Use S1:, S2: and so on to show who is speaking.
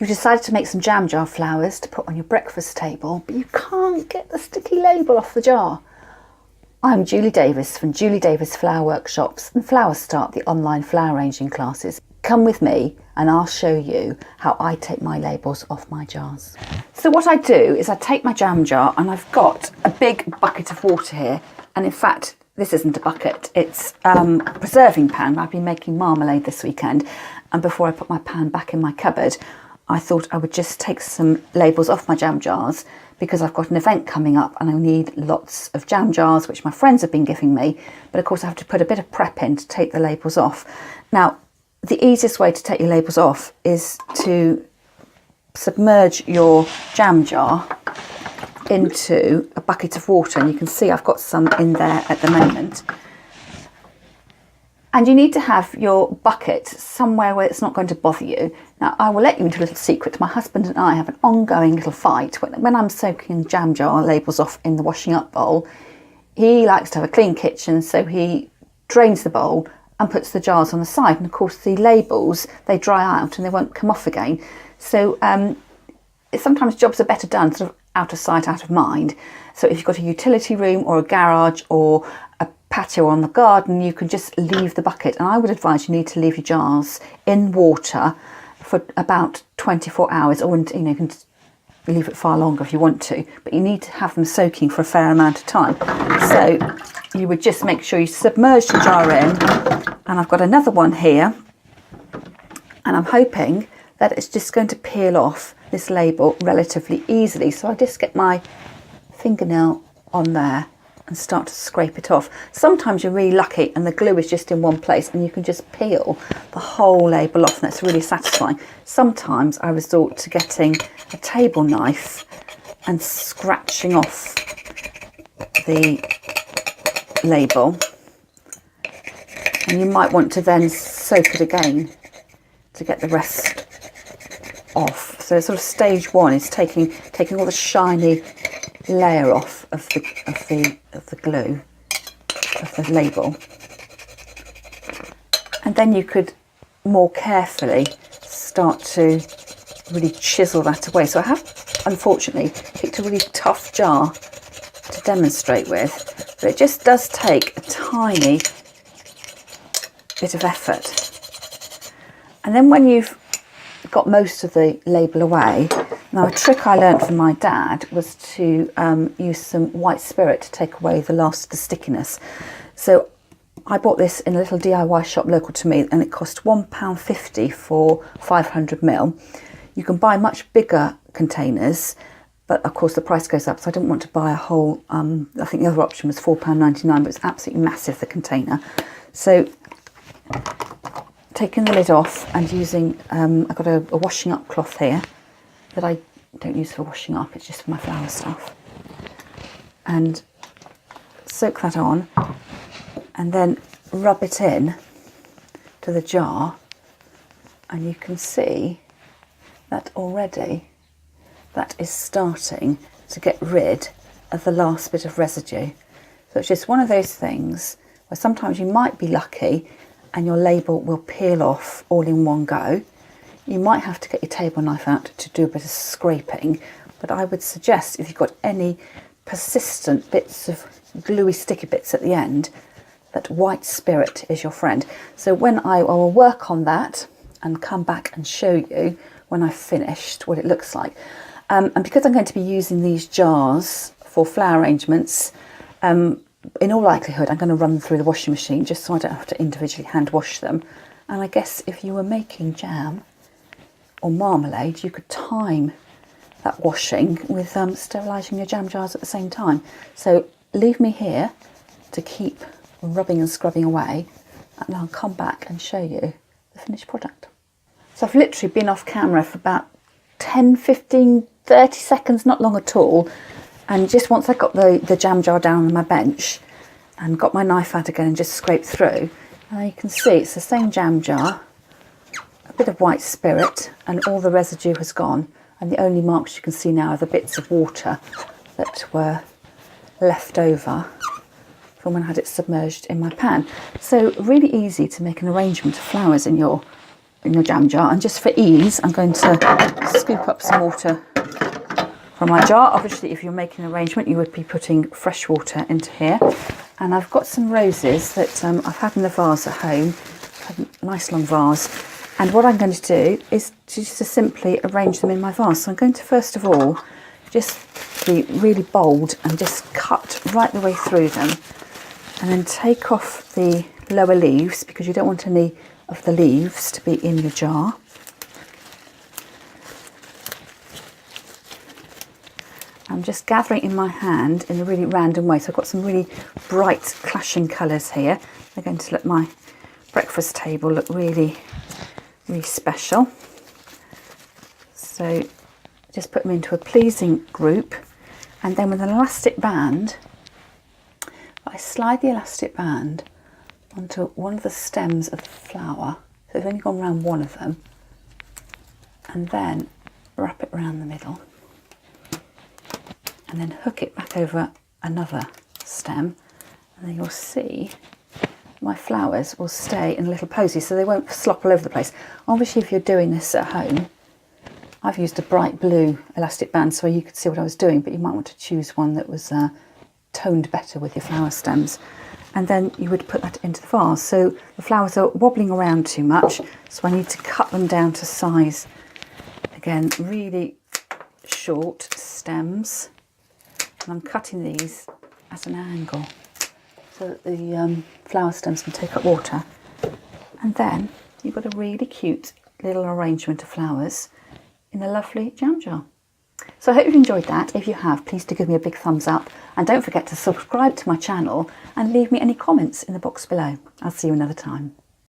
S1: You've decided to make some jam jar flowers to put on your breakfast table, but you can't get the sticky label off the jar. I'm Julie Davis from Julie Davis Flower Workshops and Flower Start, the online flower arranging classes. Come with me and I'll show you how I take my labels off my jars. So what I do is I take my jam jar, and I've got a big bucket of water here, and in fact this isn't a bucket, it's a preserving pan. I've been making marmalade this weekend, and before I put my pan back in my cupboard I thought I would just take some labels off my jam jars because I've got an event coming up and I need lots of jam jars which my friends have been giving me, but of course I have to put a bit of prep in to take the labels off. Now the easiest way to take your labels off is to submerge your jam jar into a bucket of water, and you can see I've got some in there at the moment. And you need to have your bucket somewhere where it's not going to bother you. Now, I will let you into a little secret. My husband and I have an ongoing little fight. When I'm soaking jam jar labels off in the washing up bowl, he likes to have a clean kitchen, so he drains the bowl and puts the jars on the side. And of course, the labels, they dry out and they won't come off again. So sometimes jobs are better done sort of out of sight, out of mind. So if you've got a utility room or a garage or a patio on the garden, you can just leave the bucket. And I would advise you need to leave your jars in water for about 24 hours, or you can leave it far longer if you want to, but you need to have them soaking for a fair amount of time. So you would just make sure you submerge the jar in, and I've got another one here, and I'm hoping that it's just going to peel off this label relatively easily. So I just get my fingernail on there and start to scrape it off. Sometimes you're really lucky and the glue is just in one place and you can just peel the whole label off, and that's really satisfying. Sometimes I resort to getting a table knife and scratching off the label, and you might want to then soak it again to get the rest off. So sort of stage one is taking all the shiny layer off of the glue of the label, and then you could more carefully start to really chisel that away. So I have unfortunately picked a really tough jar to demonstrate with, but it just does take a tiny bit of effort. And then when you've got most of the label away, now a trick I learned from my dad was to use some white spirit to take away the last of the stickiness. So I bought this in a little DIY shop local to me, and it cost £1.50 for 500ml. You can buy much bigger containers, but of course the price goes up, so I didn't want to buy a whole, I think the other option was £4.99, but it's absolutely massive, the container. So taking the lid off and using, I've got a washing up cloth here that I don't use for washing up, it's just for my flower stuff, and soak that on and then rub it in to the jar, and you can see that already that is starting to get rid of the last bit of residue. So it's just one of those things where sometimes you might be lucky and your label will peel off all in one go. You might have to get your table knife out to do a bit of scraping, but I would suggest if you've got any persistent bits of gluey sticky bits at the end, that white spirit is your friend. So when I will work on that and come back and show you when I've finished what it looks like. And because I'm going to be using these jars for flower arrangements, in all likelihood I'm going to run them through the washing machine just so I don't have to individually hand wash them. And I guess if you were making jam or marmalade, you could time that washing with sterilising your jam jars at the same time. So leave me here to keep rubbing and scrubbing away, and I'll come back and show you the finished product. So I've literally been off camera for about 10, 15, 30 seconds, not long at all. And just once I got the jam jar down on my bench and got my knife out again and just scraped through, and you can see it's the same jam jar, a bit of white spirit, and all the residue has gone. And the only marks you can see now are the bits of water that were left over from when I had it submerged in my pan. So really easy to make an arrangement of flowers in your in your jam jar, and just for ease I'm going to scoop up some water from my jar. Obviously if you're making an arrangement you would be putting fresh water into here, and I've got some roses that I've had in the vase at home. I've had a nice long vase, and what I'm going to do is just to simply arrange them in my vase. So I'm going to first of all just be really bold and just cut right the way through them, and then take off the lower leaves because you don't want any of the leaves to be in your jar. I'm just gathering in my hand in a really random way, so I've got some really bright clashing colours here. They're going to let my breakfast table look really, really special. So just put them into a pleasing group, and then with an elastic band, I slide the elastic band onto one of the stems of the flower. So I've only gone around one of them, and then wrap it around the middle, and then hook it back over another stem, and then you'll see my flowers will stay in a little posy, so they won't slop all over the place. Obviously if you're doing this at home, I've used a bright blue elastic band so you could see what I was doing, but you might want to choose one that was toned better with your flower stems. And then you would put that into the vase. So the flowers are wobbling around too much, so I need to cut them down to size. Again, really short stems, and I'm cutting these at an angle so that the flower stems can take up water. And then you've got a really cute little arrangement of flowers in a lovely jam jar. So I hope you've enjoyed that. If you have, please do give me a big thumbs up, and don't forget to subscribe to my channel and leave me any comments in the box below. I'll see you another time.